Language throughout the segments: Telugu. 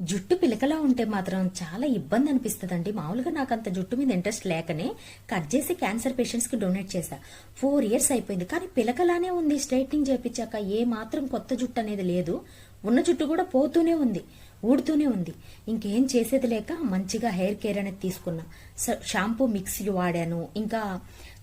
జుట్టు పిలకలా ఉంటే మాత్రం చాలా ఇబ్బంది అనిపిస్తుందండి. మామూలుగా నాకు అంత జుట్టు మీద ఇంట్రెస్ట్ లేకనే కట్ చేసి క్యాన్సర్ పేషెంట్స్ కి డొనేట్ చేశా. 4 ఇయర్స్ అయిపోయింది, కానీ పిలకలానే ఉంది. స్ట్రైట్నింగ్ చేపించాక ఏ మాత్రం కొత్త జుట్టు అనేది లేదు. ఉన్న జుట్టు కూడా పోతూనే ఉంది, ఊడుతూనే ఉంది. ఇంకేం చేసేది లేక మంచిగా హెయిర్ కేర్ అనేది తీసుకున్నా. షాంపూ మిక్సీ వాడాను. ఇంకా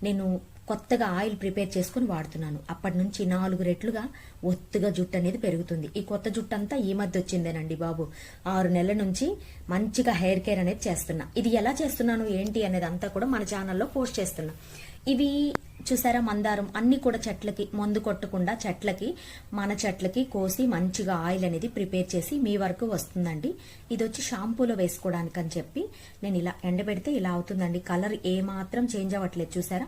నేను కొత్తగా ఆయిల్ ప్రిపేర్ చేసుకుని వాడుతున్నాను. అప్పటి నుంచి 4 రెట్లుగా ఒత్తుగా జుట్టు అనేది పెరుగుతుంది. ఈ కొత్త జుట్టు అంతా ఈ మధ్య వచ్చిందేనండి బాబు. 6 నెలల నుంచి మంచిగా హెయిర్ కేర్ అనేది చేస్తున్నా. ఇది ఎలా చేస్తున్నాను ఏంటి అనేది అంతా కూడా మన ఛానల్లో పోస్ట్ చేస్తున్నా. ఇవి చూసారా, మందారం అన్ని కూడా చెట్లకి మందు కొట్టకుండా మన చెట్లకి కోసి మంచిగా ఆయిల్ అనేది ప్రిపేర్ చేసి మీ వరకు వస్తుందండి. ఇది వచ్చి షాంపూలో వేసుకోవడానికి అని చెప్పి నేను ఇలా ఎండబెడితే ఇలా అవుతుందండి. కలర్ ఏ మాత్రం చేంజ్ అవ్వట్లేదు. చూసారా,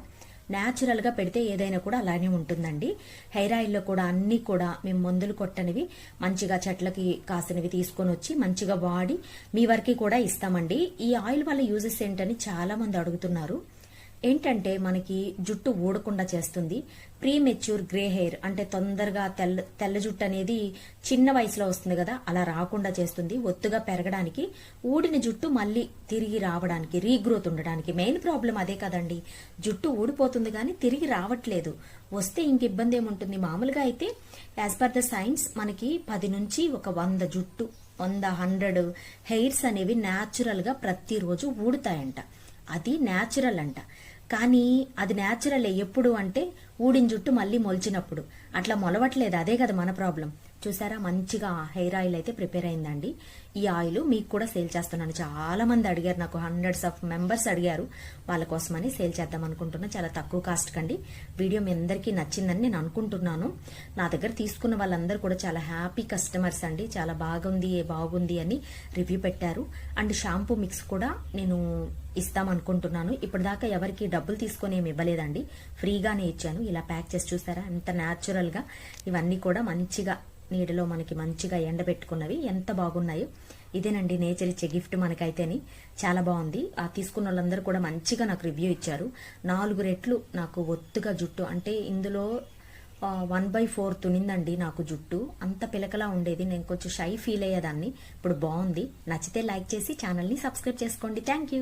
న్యాచురల్ గా పెడితే ఏదైనా కూడా అలానే ఉంటుందండి. హెయిర్ ఆయిల్లో కూడా అన్ని కూడా మేము మందులు కొట్టనివి మంచిగా చెట్లకి కాసినవి తీసుకొని వచ్చి మంచిగా వాడి మీ వరకు కూడా ఇస్తామండి. ఈ ఆయిల్ వల్ల యూజెస్ ఏంటని చాలా మంది అడుగుతున్నారు. ఏంటంటే మనకి జుట్టు ఊడకుండా చేస్తుంది. ప్రీ మెచ్యూర్ గ్రే హెయిర్ అంటే తొందరగా తెల్ల జుట్టు అనేది చిన్న వయసులో వస్తుంది కదా, అలా రాకుండా చేస్తుంది. ఒత్తుగా పెరగడానికి, ఊడిన జుట్టు మళ్ళీ తిరిగి రావడానికి, రీగ్రోత్ ఉండడానికి. మెయిన్ ప్రాబ్లం అదే కదండి. జుట్టు ఊడిపోతుంది కానీ తిరిగి రావట్లేదు. వస్తే ఇంక ఇబ్బంది ఏముంటుంది. మామూలుగా అయితే యాజ్ పర్ ద సైన్స్ మనకి 10 నుంచి ఒక 100 జుట్టు 100 హెయిర్స్ అనేవి న్యాచురల్ గా ప్రతిరోజు ఊడుతాయంట. అది న్యాచురల్ అంట. కానీ అది న్యాచురల్ ఎప్పుడు అంటే ఊడిన జుట్టు మళ్ళీ మొలిచినప్పుడు. అట్లా మొలవట్లేదు, అదే కదా మన ప్రాబ్లం. చూసారా, మంచిగా హెయిర్ ఆయిల్ అయితే ప్రిపేర్ అయిందండి. ఈ ఆయిల్ మీకు కూడా సేల్ చేస్తున్నాను. చాలా మంది అడిగారు, నాకు హండ్రెడ్స్ ఆఫ్ మెంబర్స్ అడిగారు. వాళ్ళ కోసమని సేల్ చేద్దాం అనుకుంటున్నా. చాలా తక్కువ కాస్ట్ కండి. వీడియో మీ అందరికీ నచ్చిందని నేను అనుకుంటున్నాను. నా దగ్గర తీసుకున్న వాళ్ళందరూ కూడా చాలా హ్యాపీ కస్టమర్స్ అండి. చాలా బాగుంది అని రివ్యూ పెట్టారు. అండ్ షాంపూ మిక్స్ కూడా నేను ఇస్తామనుకుంటున్నాను. ఇప్పటిదాకా ఎవరికి డబ్బులు తీసుకొని ఏమి ఇవ్వలేదండి, ఫ్రీగానే ఇచ్చాను. ఇలా ప్యాక్ చేసి చూసారా ఎంత న్యాచురల్ గా. ఇవన్నీ కూడా మంచిగా నీడలో మనకి మంచిగా ఎండబెట్టుకున్నవి ఎంత బాగున్నాయో. ఇదేనండి నేచర్ ఇచ్చే గిఫ్ట్ మనకైతేని. చాలా బాగుంది. ఆ తీసుకున్న వాళ్ళందరూ కూడా మంచిగా నాకు రివ్యూ ఇచ్చారు. 4 రెట్లు నాకు ఒత్తుగా జుట్టు అంటే ఇందులో 1/4 తునిందండి నాకు జుట్టు. అంత పిలకలా ఉండేది, నేను కొంచెం షై ఫీల్ అయ్యేదాన్ని. ఇప్పుడు బాగుంది. నచ్చితే లైక్ చేసి ఛానల్ని సబ్స్క్రైబ్ చేసుకోండి. Thank you.